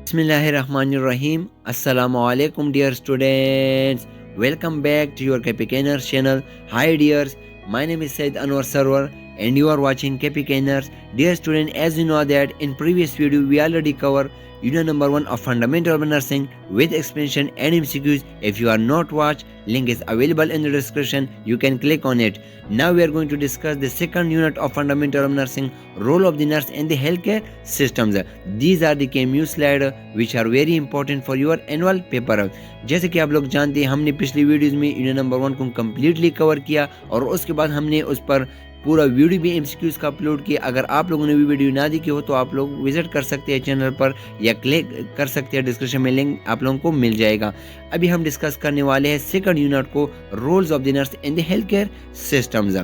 Bismillahirrahmanirrahim. Assalamu alaikum, dear students. Welcome back to your KPKNers channel. Hi, dears. My name is Said Anwar Sarwar, and you are watching KPKNers. Dear student, as you know that in previous video we already covered unit number 1 of fundamental of nursing with explanation and MCQs. If you are not watched, link is available in the description. You can click on it. Now we are going to discuss the second unit of fundamental of nursing, role of the nurse in the healthcare systems. These are the KMU slide which are very important for your annual paper. जैसे कि आप लोग जानते हैं हमने पिछली videos में unit number 1 को कम्प्लीटली कवर किया और उसके बाद हमने उस पर पूरा वीडियो भी एमसीक्यूज का अपलोड किया। अगर आप लोगों ने भी वीडियो ना देखी हो तो आप लोग विजिट कर सकते हैं चैनल पर या क्लिक कर सकते हैं, डिस्क्रिप्शन में लिंक आप लोगों को मिल जाएगा। अभी हम डिस्कस करने वाले हैं सेकंड यूनिट को, roles of the nurse in the health care systems.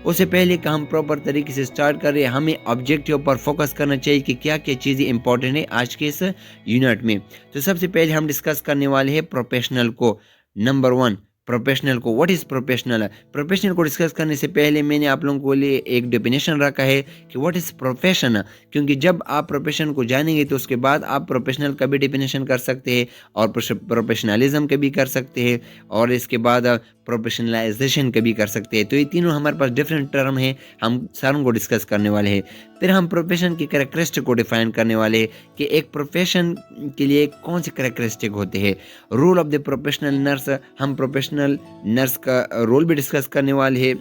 उससे पहले कि हम प्रॉपर तरीके से स्टार्ट कर रहे हैं, हमें ऑब्जेक्टिव पर फोकस करना चाहिए कि क्या क्या चीज़ें इंपॉर्टेंट है आज के इस यूनिट में। तो सबसे पहले हम डिस्कस करने वाले हैं प्रोफेशनल को। नंबर 1, प्रोफेशनल को, व्हाट इज़ प्रोफेशनल। प्रोफेशनल को डिस्कस करने से पहले मैंने आप लोगों को लिए एक डेफिनेशन रखा है कि व्हाट इज़ प्रोफेशन, क्योंकि जब आप प्रोफेशन को जानेंगे तो उसके बाद आप प्रोफेशनल का भी डेफिनेशन कर सकते हैं और प्रोफेशनलिज्म का भी कर सकते हैं और इसके बाद प्रोफेशनलाइजेशन का भी कर सकते हैं। तो ये तीनों हमारे पास डिफरेंट टर्म हैं, हम सारों को डिस्कस करने वाले हैं। फिर हम प्रोफेशन की कैरेक्टरिस्टिक को डिफाइन करने वाले हैं कि एक प्रोफेशन के लिए कौन से कैरेक्टरिस्टिक होते हैं। Role of the professional nurse, हम प्रोफेशनल नर्स का रोल भी डिस्कस करने वाले हैं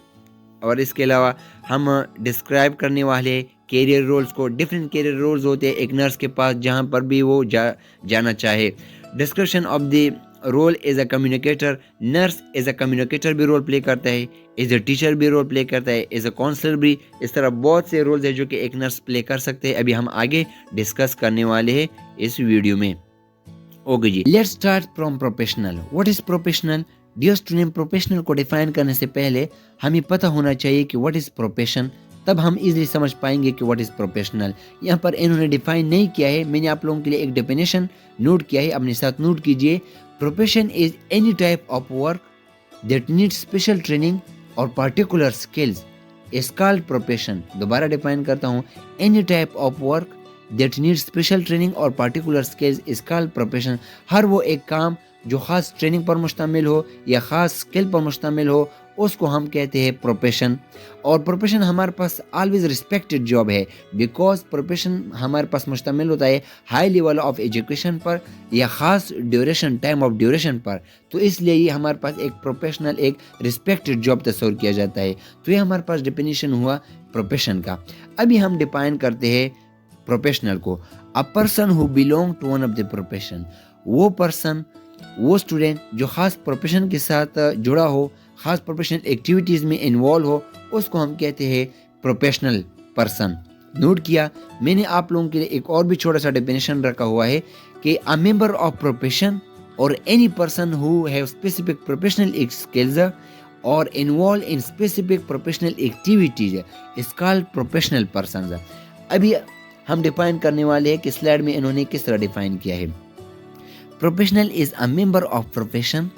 और इसके अलावा हम डिस्क्राइब करने वाले कैरियर रोल्स को। डिफरेंट कैरियर रोल्स होते हैं एक नर्स के पास जहाँ पर भी वो जाना चाहे। Description of the role as a communicator, nurse as a communicator भी रोल प्ले करता है, एज अ टीचर भी रोल प्ले करता है, एज अ काउंसलर भी। इस तरह बहुत से रोल्स है जो कि एक नर्स प्ले कर सकते हैं। अभी हम आगे डिस्कस करने वाले हैं इस वीडियो में। ओके जी, let's start from professional. What is professional? Dear student, professional को डिफाइन करने से पहले हमें पता होना चाहिए कि व्हाट इज प्रोफेशन, तब हम इजीली समझ पाएंगे कि व्हाट इज प्रोफेशनल। यहाँ पर इन्होंने डिफाइन नहीं किया है, मैंने आप लोगों के लिए एक डेफिनेशन नोट किया है, अपने साथ नोट कीजिए। Profession is any type of work that needs special training और particular skills is called profession. दोबारा डिफाइन करता हूँ, any type of work that needs special training और particular skills is called profession. हर वो एक काम जो ख़ास ट्रेनिंग पर मुश्तमिल हो या ख़ास स्किल पर मुश्तमिल हो उसको हम कहते हैं प्रोफेशन। और प्रोफेशन हमारे पास ऑलवेज रिस्पेक्टेड जॉब है, बिकॉज प्रोफेशन हमारे पास मुश्तमिल होता है हाई लेवल ऑफ एजुकेशन पर या ख़ास ड्यूरेशन, टाइम ऑफ ड्यूरेशन पर। तो इसलिए ये हमारे पास एक प्रोफेशनल, एक रिस्पेक्टेड जॉब तस्वर किया जाता है। तो ये हमारे पास डेफिनेशन हुआ प्रोफेशन का। अभी हम डिफाइन करते हैं प्रोफेशनल को। A person who belong to one of the profession, वो पर्सन, वो स्टूडेंट जो ख़ास प्रोफेशन के साथ जुड़ा हो, ख़ास प्रोफेशनल एक्टिविटीज़ में इन्वॉल्व हो, उसको हम कहते हैं प्रोफेशनल पर्सन। नोट किया मैंने आप लोगों के लिए एक और भी छोटा सा डेफिनेशन रखा हुआ है कि अ मेंबर ऑफ प्रोफेशन और any person who have specific professional skills और involve in specific professional activities is called professional person. अभी हम डिफाइन करने वाले हैं कि स्लाइड में इन्होंने किस तरह डिफाइन किया है। Professional is a member of profession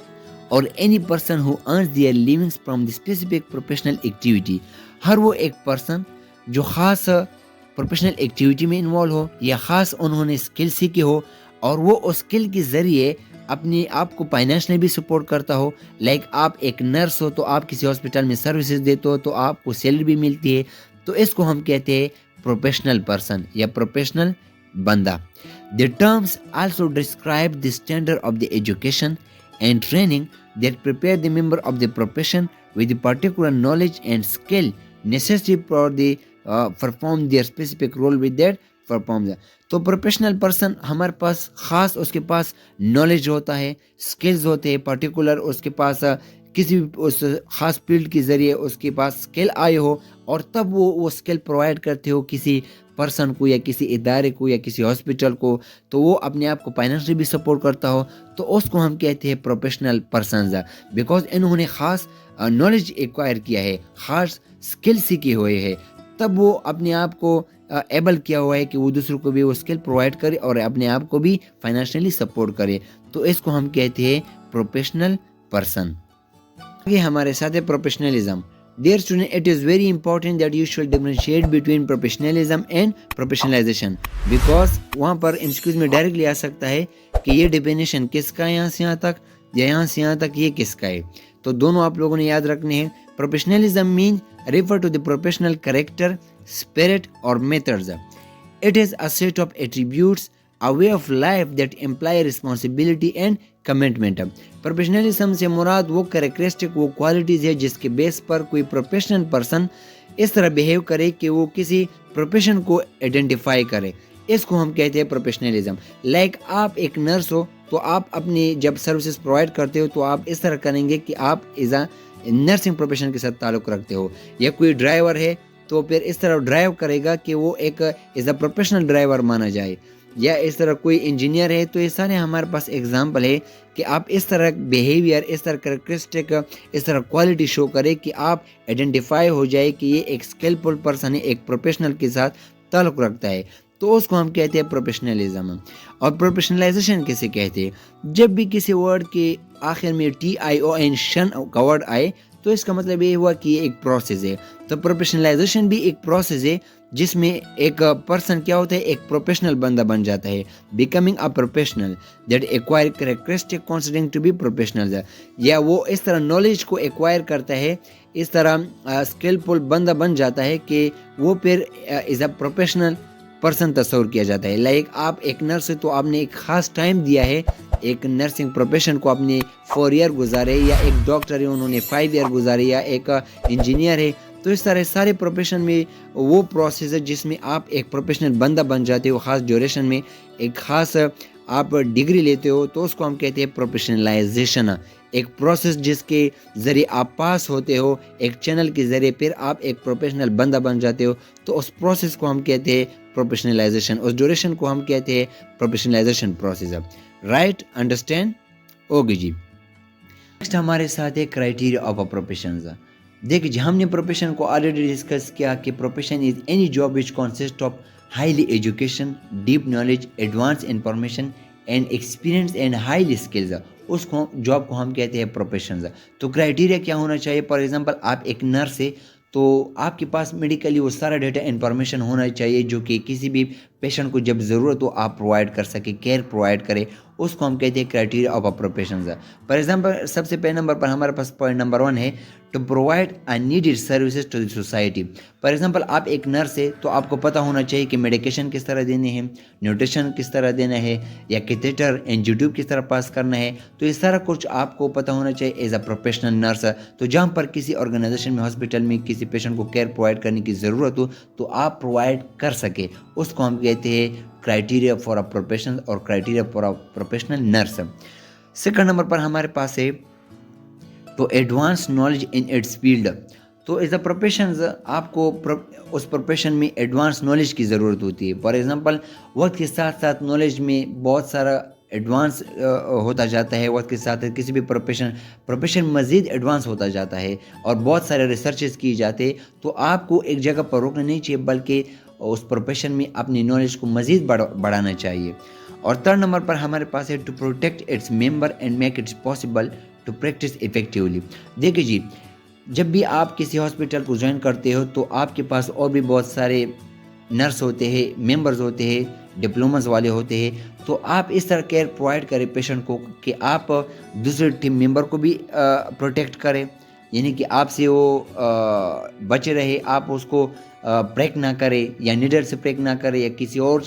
और any person who earns their livings from the specific professional activity. हर वो एक पर्सन जो ख़ास प्रोफेशनल एक्टिविटी में इन्वॉल्व हो या ख़ास उन्होंने स्किल सीखी हो और वो उस स्किल के ज़रिए अपने आप को फाइनेंशियली भी सपोर्ट करता हो। लाइक आप एक नर्स हो तो आप किसी हॉस्पिटल में सर्विसेज देते हो तो आपको सैलरी भी मिलती है, तो इसको हम कहते हैं प्रोफेशनल पर्सन या प्रोफेशनल बंदा। The terms also describe the standard of the education and training that prepare the member of the profession with the particular knowledge and skill necessary for the perform their specific role with that perform। तो professional person हमारे पास ख़ास उसके पास knowledge होता है, skills होते हैं, particular उसके पास किसी भी उस ख़ास फील्ड के ज़रिए उसके पास स्किल आए हो और तब वो स्किल प्रोवाइड करते हो किसी पर्सन को या किसी इदारे को या किसी हॉस्पिटल को, तो वो अपने आप को फाइनेंशियली भी सपोर्ट करता हो, तो उसको हम कहते हैं प्रोफेशनल पर्सन। बिकॉज इन्होंने ख़ास नॉलेज एक्वायर किया है, ख़ास स्किल सीखे हुए है, तब वो अपने आप को एबल किया हुआ है कि वो दूसरों को भी वो स्किल प्रोवाइड करे और अपने आप को भी फाइनेंशियली सपोर्ट करे, तो इसको हम कहते हैं प्रोफेशनल पर्सन। आगे हमारे साथ है professionalism. Dear student, it is very important that you should differentiate between professionalism and professionalization, because वहाँ पर MCQs में डायरेक्टली आ सकता है कि ये डिफिनेशन किसका है यहाँ से यहाँ तक, या यहाँ से यहाँ तक ये किसका है। तो दोनों आप लोगों ने याद रखने हैं। Professionalism mean refer to the professional character, spirit or methods. It is a set of attributes, a way of life that imply responsibility and commitment. Professionalism से मुराद वो कैरेक्टरिस्टिक, वो क्वालिटीज़ है जिसके बेस पर कोई प्रोफेशनल पर्सन इस तरह behave करे कि वो किसी प्रोफेशन को आइडेंटिफाई करे, इसको हम कहते हैं प्रोफेशनलिज्म। लाइक आप एक नर्स हो तो आप अपनी जब सर्विसेज प्रोवाइड करते हो तो आप इस तरह करेंगे कि आप एज अ नर्सिंग प्रोफेशन के साथ ताल्लुक़ रखते हो। या कोई ड्राइवर है तो फिर इस तरह ड्राइव करेगा कि वो एक एज अ प्रोफेशनल ड्राइवर माना जाए। या इस तरह कोई इंजीनियर है, तो ये सारे हमारे पास एग्जाम्पल है कि आप इस तरह बिहेवियर, इस तरह करेक्टरिस्टिक, इस तरह क्वालिटी शो करें कि आप आइडेंटिफाई हो जाए कि ये एक स्किलफुल पर्सन है, एक प्रोफेशनल के साथ ताल्लुक़ रखता है, तो उसको हम कहते हैं प्रोफेशनलिज्म। और प्रोफेशनलाइजेशन किसे कहते हैं? जब भी किसी वर्ड के आखिर में TION शन का वर्ड आए तो इसका मतलब ये हुआ कि ये एक प्रोसेस है। तो प्रोफेशनलाइजेशन भी एक प्रोसेस है जिसमें एक पर्सन क्या होता है, एक प्रोफेशनल बंदा बन जाता है। Becoming a professional that acquire characteristic considering to be professional, या वो इस तरह नॉलेज को एक्वायर करता है, इस तरह स्किलफुल बंदा बन जाता है कि वो फिर इज़ अ प्रोफेशनल पर्सन तस्वर किया जाता है। लाइक आप एक नर्स है तो आपने एक ख़ास टाइम दिया है एक नर्सिंग प्रोफेशन को, आपने 4 ईयर गुजारे, या एक डॉक्टर है उन्होंने 5 ईयर गुजारे, या एक इंजीनियर है। तो इस तरह सारे प्रोफेशन में वो प्रोसेस है जिसमें आप एक प्रोफेशनल बंदा बन जाते हो, ख़ास ड्यूरेशन में एक ख़ास आप डिग्री लेते हो, तो उसको हम कहते हैं प्रोफेशनलाइजेशन। एक प्रोसेस जिसके ज़रिए आप पास होते हो, एक चैनल के ज़रिए फिर आप एक प्रोफेशनल बंदा बन जाते हो, तो उस प्रोसेस को हम कहते हैं प्रोफेशनलाइजेशन। उस ड्यूरेशन को हम कहते हैं professionalization process. Right, understand? Okay जी। नेक्स्ट हमारे साथ है क्राइटेरिया ऑफ अ प्रोफेशन। देखिए जी, हमने प्रोफेशन को ऑलरेडी डिस्कस किया कि profession is any job which consist of highly education, deep knowledge, advance information and experience and highly skills. उसको जॉब को हम कहते हैं प्रोफेशन। तो क्राइटेरिया क्या होना चाहिए? फॉर एग्जांपल आप एक नर्स है तो आपके पास मेडिकली वो सारा डेटा इंफॉर्मेशन होना चाहिए जो कि किसी भी पेशेंट को जब ज़रूरत हो आप प्रोवाइड कर सके, केयर प्रोवाइड करे, उसको हम कहते हैं criteria of a profession. For example सबसे पहले नंबर पर हमारे पास पॉइंट नंबर 1 है to provide a needed services to the society. For example आप एक नर्स है तो आपको पता होना चाहिए कि मेडिकेशन किस तरह देने हैं, न्यूट्रिशन किस तरह देना है, या कैथेटर एंजियोट्यूब किस तरह पास करना है। तो ये सारा कुछ आपको पता होना चाहिए एज अ प्रोफेशनल नर्स। तो जहाँ पर किसी ऑर्गेनाइजेशन में, हॉस्पिटल में किसी पेशेंट को केयर प्रोवाइड करने की ज़रूरत हो तो आप प्रोवाइड कर सके, उसको हम कहते हैं क्राइटेरिया फॉर अ प्रोफेशन और criteria for a professional nurse. Second number पर हमारे पास है तो advance knowledge in its field. तो एज अ प्रोफेशन आपको उस प्रोफेशन में एडवांस नॉलेज की ज़रूरत होती है। फॉर एग्जांपल वक्त के साथ साथ नॉलेज में बहुत सारा एडवांस होता जाता है, वक्त के साथ किसी भी प्रोफेशन मज़ीद एडवांस होता जाता है और बहुत सारे रिसर्चेस किए जाते हैं। तो आपको एक जगह पर रुकना नहीं चाहिए बल्कि उस प्रोफेशन में अपनी नॉलेज को मज़ीद बढ़ाना चाहिए। और थर्ड नंबर पर हमारे पास है to protect its member and make its possible to practice effectively. देखिए जी, जब भी आप किसी हॉस्पिटल को ज्वाइन करते हो तो आपके पास और भी बहुत सारे नर्स होते हैं, मेंबर्स होते हैं, डिप्लोमास वाले होते हैं। तो आप इस तरह केयर प्रोवाइड करें पेशेंट को कि आप दूसरे टीम मेंबर को भी प्रोटेक्ट करें, यानी कि आपसे वो बचे रहे, आप उसको ब्रेक ना करे, या नीडर से ब्रेक ना करे, या किसी और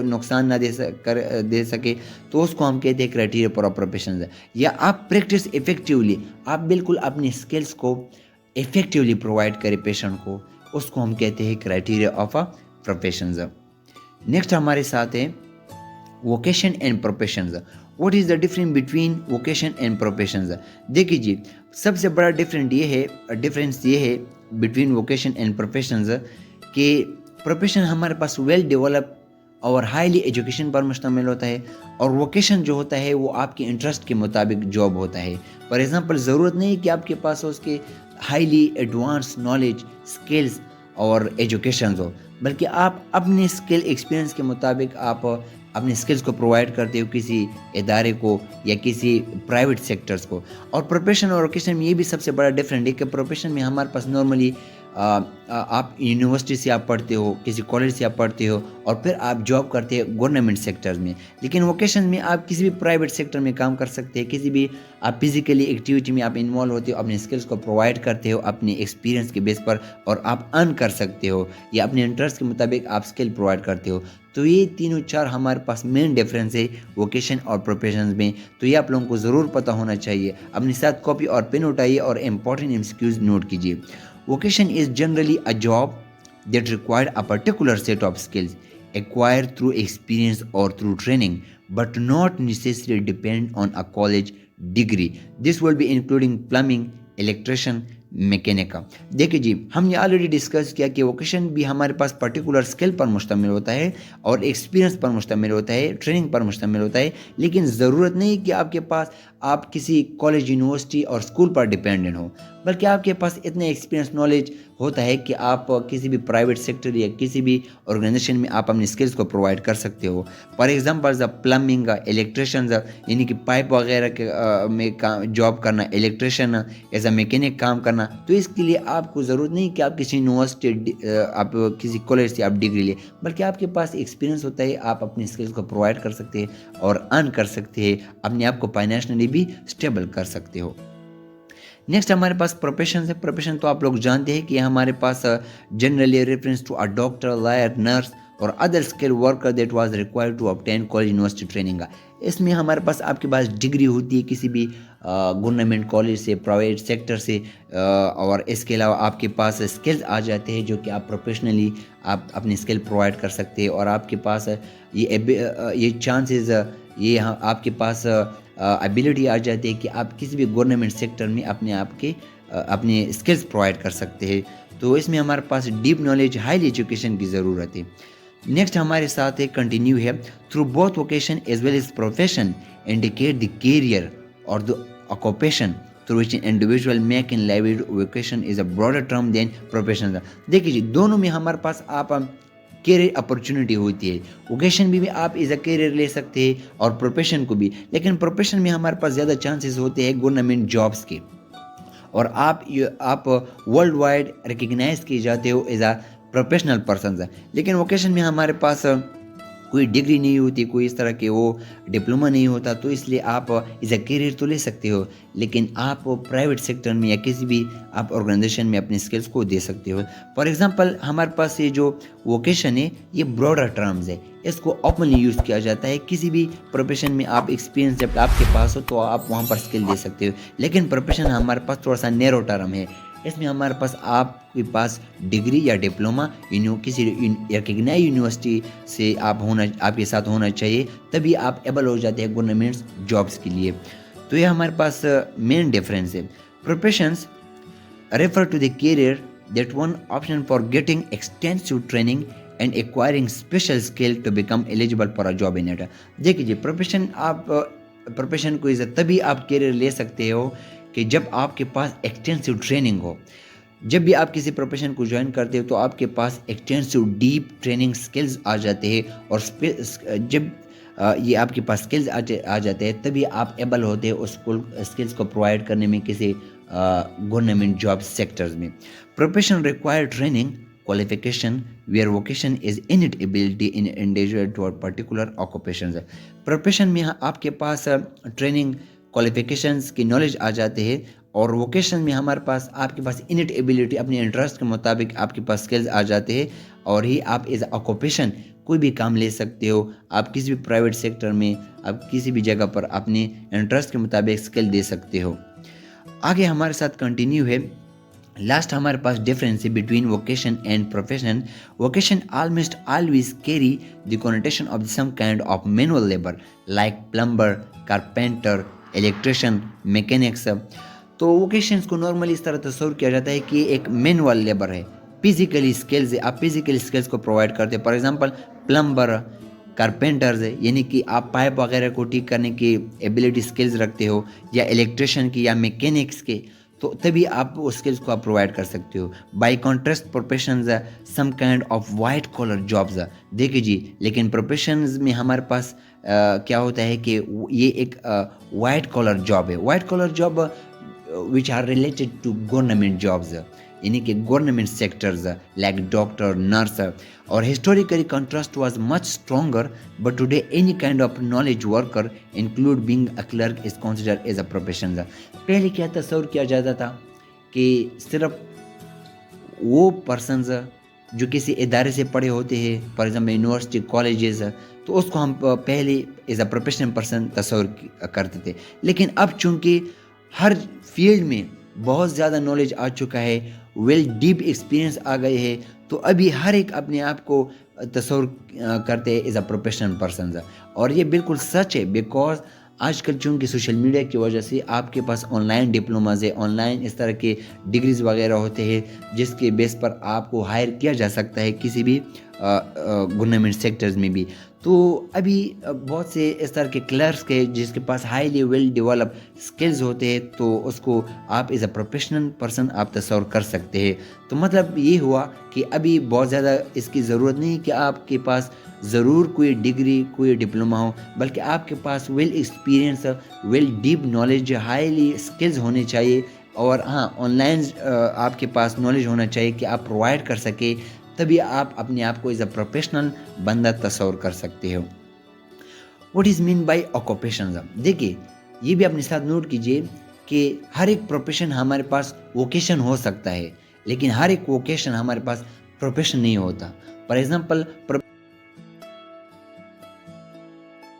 नुकसान ना दे सके, तो उसको हम कहते हैं क्राइटेरिया फॉर अ प्रोफेशन। या आप प्रैक्टिस इफेक्टिवली, आप बिल्कुल अपनी स्किल्स को इफेक्टिवली प्रोवाइड करें पेशेंट को, उसको हम कहते हैं criteria of a profession. Next हमारे साथ है vocation and profession. What is the difference between vocation and profession? देखिए जी, सबसे बड़ा डिफरेंस ये है बिटवीन वोकेशन एंड प्रोफेशन कि प्रोफेशन हमारे पास वेल डेवलप और हाईली एजुकेशन पर मुश्तमिल होता है, और वोकेशन जो होता है वो आपके इंटरेस्ट के मुताबिक जॉब होता है। फॉर एग्जांपल ज़रूरत नहीं कि आपके पास उसके हाईली एडवांस नॉलेज, स्किल्स और एजुकेशन हो, बल्कि आप अपने स्किल एक्सपीरियंस के मुताबिक आप اپنے اسکلس کو پرووائڈ کرتے ہو کسی ادارے کو یا کسی پرائیویٹ سیکٹرز کو. اور پروفیشن اور ووکیشن میں یہ بھی سب سے بڑا ڈفرینٹ ہے کہ پروفیشن میں ہمارے پاس نارملی آپ یونیورسٹی سے آپ پڑھتے ہو, کسی کالج سے آپ پڑھتے ہو, اور پھر آپ جاب کرتے ہو گورنمنٹ سیکٹرز میں. لیکن ووکیشن میں آپ کسی بھی پرائیویٹ سیکٹر میں کام کر سکتے ہیں, کسی بھی آپ فزیکلی ایکٹیویٹی میں آپ انوالو ہوتے ہو, اپنے اسکلس کو پرووائڈ کرتے ہو اپنے ایکسپیرینس کے بیس پر, اور آپ ارن کر سکتے ہو یا اپنے انٹرسٹ کے مطابق آپ اسکل پرووائڈ کرتے ہو. تو یہ تینوں چار ہمارے پاس مین ڈفرینس ہے ووکیشن اور پروفیشنز میں. تو یہ آپ لوگوں کو ضرور پتہ ہونا چاہیے. اپنے ساتھ کاپی اور پین اٹھائیے اور امپورٹنٹ ایمسیکیوز نوٹ کیجیے. Vocation is generally a job that required a particular set of skills acquired through experience or through training, but not necessarily depend on a college degree. This will be including plumbing, electrician, میکینکا. دیکھیے جی, ہم نے already discuss کیا کہ vocation بھی ہمارے پاس particular skill پر مشتمل ہوتا ہے اور ایکسپیرینس پر مشتمل ہوتا ہے, ٹریننگ پر مشتمل ہوتا ہے. لیکن ضرورت نہیں کہ آپ کے پاس آپ کسی کالج, یونیورسٹی اور اسکول پر ڈپینڈنٹ ہوں, بلکہ آپ کے پاس اتنا ایکسپیرینس, نالج ہوتا ہے کہ آپ کسی بھی پرائیویٹ سیکٹر یا کسی بھی آرگنائزیشن میں آپ اپنے اسکلس کو پرووائڈ کر سکتے ہو. فار ایگزامپل پلمبنگ, الیکٹریشین یعنی کہ پائپ وغیرہ کے میں جاب کرنا, الیکٹریشین ایز اے میکینک کام کرنا. تو اس کے لیے آپ کو ضرورت نہیں کہ آپ کسی یونیورسٹی, آپ کسی کالج سے آپ ڈگری لیں, بلکہ آپ کے پاس ایکسپیرینس ہوتا ہے. آپ اپنے اسکلس کو پرووائڈ کر سکتے ہیں اور ارن کر سکتے ہیں, اپنے آپ کو فائنینشلی بھی اسٹیبل کر سکتے ہو. نیکسٹ ہمارے پاس پروفیشن ہے. پروفیشن تو آپ لوگ جانتے ہیں کہ ہمارے پاس generally reference to a doctor, lawyer, nurse اور other skill worker that was required to obtain college university training. اس میں ہمارے پاس آپ کے پاس ڈگری ہوتی ہے کسی بھی گورنمنٹ کالج سے, پرائیویٹ سیکٹر سے, اور اس کے علاوہ آپ کے پاس اسکلز آ جاتے ہیں جو کہ آپ پروفیشنلی آپ اپنے اسکل پرووائڈ کر سکتے ہیں. اور آپ کے پاس یہ چانسز, یہ آپ کے پاس ایبلٹی آ جاتی ہے کہ آپ کسی بھی گورنمنٹ سیکٹر میں اپنے اسکلز پرووائڈ کر سکتے ہیں. تو اس میں ہمارے پاس ڈیپ نالج, ہائی ایجوکیشن کی ضرورت ہے. نیکسٹ ہمارے ساتھ ایک کنٹینیو ہے. Through both vocation as well as profession indicate the career اور the occupation through which an individual make in livelihood. Vocation is a broader term than profession. دیکھیے جی, دونوں میں ہمارے پاس آپ کیریئر اپرچونیٹی ہوتی ہے. ووکیشن بھی آپ ایز اے کیریئر لے سکتے ہیں اور پروفیشن کو بھی, لیکن پروفیشن میں ہمارے پاس زیادہ چانسز ہوتے ہیں گورنمنٹ جابس کے, اور آپ ورلڈ وائڈ ریکگنائز کیے جاتے ہو ایز اے پروفیشنل پرسنز. لیکن ووکیشن میں ہمارے پاس کوئی ڈگری نہیں ہوتی, کوئی اس طرح کے وہ ڈپلومہ نہیں ہوتا, تو اس لیے آپ ایز اے کیریئر تو لے سکتے ہو, لیکن آپ پرائیویٹ سیکٹر میں یا کسی بھی آپ آرگنائزیشن میں اپنے اسکلس کو دے سکتے ہو. فار ایگزامپل ہمارے پاس یہ جو ووکیشن ہے یہ براڈر ٹرمز ہے, اس کو اوپنلی یوز کیا جاتا ہے. کسی بھی پروفیشن میں آپ ایکسپیرینس جب آپ کے پاس ہو تو آپ وہاں پر اسکل دے سکتے ہو. لیکن پروفیشن ہمارے پاس تھوڑا سا نیرو ٹرم ہے. اس میں ہمارے پاس آپ کے پاس ڈگری یا ڈپلومہ کسی ریکگنائز یونیورسٹی سے آپ کے ساتھ ہونا چاہیے, تبھی آپ ایبل ہو جاتے ہیں گورنمنٹ جابس کے لیے. تو یہ ہمارے پاس مین ڈفرینس ہے. Professions refer to the career that one option for getting extensive training and acquiring special skill to become eligible for a job in it. دیکھیے جی, پروفیشن کو تبھی آپ کیریئر لے سکتے ہو کہ جب آپ کے پاس ایکسٹینسو ٹریننگ ہو. جب بھی آپ کسی پروفیشن کو جوائن کرتے ہو تو آپ کے پاس ایکسٹینسو ڈیپ ٹریننگ سکلز آ جاتے ہیں, اور جب یہ آپ کے پاس سکلز آ جاتے ہیں تبھی آپ ایبل ہوتے ہیں اس سکلز کو پرووائڈ کرنے میں کسی گورنمنٹ جاب سیکٹرز میں. Profession require training qualification where vocation is innate ability in individual to a particular occupations. Profession میں آپ کے پاس ٹریننگ کوالیفیکیشنز کی نالج آ جاتے ہیں, اور ووکیشن میں ہمارے پاس آپ کے پاس انٹ ایبلٹی, اپنے انٹرسٹ کے مطابق آپ کے پاس سکلز آ جاتے ہیں, اور ہی آپ ایز اے آکوپیشن کوئی بھی کام لے سکتے ہو. آپ کسی بھی پرائیویٹ سیکٹر میں آپ کسی بھی جگہ پر اپنے انٹرسٹ کے مطابق سکل دے سکتے ہو. آگے ہمارے ساتھ کنٹینیو ہے. لاسٹ ہمارے پاس ڈفرینس ہے between vocation and profession. Vocation almost always carry the connotation of some kind of manual labour like plumber, carpenter, electrician, mechanics. تو ووکیشنس کو نارملی اس طرح تصور کیا جاتا ہے کہ ایک مینول لیبر ہے, فزیکلی اسکلز ہے, آپ فزیکلی اسکلز کو پرووائڈ کرتے ہیں. فار ایگزامپل پلمبر, کارپینٹرز ہے, یعنی کہ آپ پائپ وغیرہ کو ٹھیک کرنے کی ایبلٹی اسکلز رکھتے ہو, یا الیکٹریشین کی یا میکینکس کے. تو تبھی آپ وہ اسکلس کو آپ پرووائڈ کر سکتے ہو. By contrast professions some kind of white collar jobs. دیکھیے جی, لیکن پروفیشنز میں ہمارے پاس کیا ہوتا ہے کہ یہ ایک وائٹ کالر جاب ہے. White collar job which are related to government jobs, یعنی کہ government sectors like doctor, nurse. اور historically contrast was much stronger, but today any kind of knowledge worker include being a clerk is consider as a profession. پہلے کیا تصور کیا جاتا تھا کہ صرف وہ پرسنز جو کسی ادارے سے پڑھے ہوتے ہیں, فار ایگزامپل یونیورسٹی, کالجز, تو اس کو ہم پہلے ایز اے پروفیشنل پرسن تصور کرتے تھے. لیکن اب چونکہ ہر فیلڈ میں بہت زیادہ نالج آ چکا ہے, ویل ڈیپ ایکسپیرینس آ گئے ہے, تو ابھی ہر ایک اپنے آپ کو تصور کرتے ہیں ایز اے پروفیشنل پرسنز. اور یہ بالکل سچ ہے, بیکاز آج کل چونکہ سوشل میڈیا کی وجہ سے آپ کے پاس آن لائن ڈپلوماز ہے, آن لائن اس طرح کے ڈگریز وغیرہ ہوتے ہیں جس کے بیس پر آپ کو ہائر کیا جا سکتا ہے کسی بھی گورنمنٹ سیکٹرز میں بھی. تو ابھی بہت سے اس طرح کے کلرکس کے جس کے پاس ہائیلی ویل ڈیولپ اسکلز ہوتے ہیں, تو اس کو آپ ایز اے پروفیشنل پرسن آپ تصور کر سکتے ہیں. تو مطلب یہ ہوا کہ ابھی بہت زیادہ اس کی ضرورت نہیں کہ آپ کے پاس ضرور کوئی ڈگری, کوئی ڈپلوما ہو, بلکہ آپ کے پاس well experience, well deep knowledge, highly skills ہونے چاہیے. اور ہاں, آن لائن آپ کے پاس نالج ہونا چاہیے کہ آپ پرووائڈ کر سکے, تبھی آپ اپنے آپ کو ایز اے پروفیشنل بندہ تصور کر سکتے ہو. What is mean by occupation. دیکھیے یہ بھی اپنے ساتھ نوٹ کیجیے کہ ہر ایک پروفیشن ہمارے پاس ووکیشن ہو سکتا ہے, لیکن ہر ایک ووکیشن ہمارے پاس پروفیشن نہیں ہوتا. For example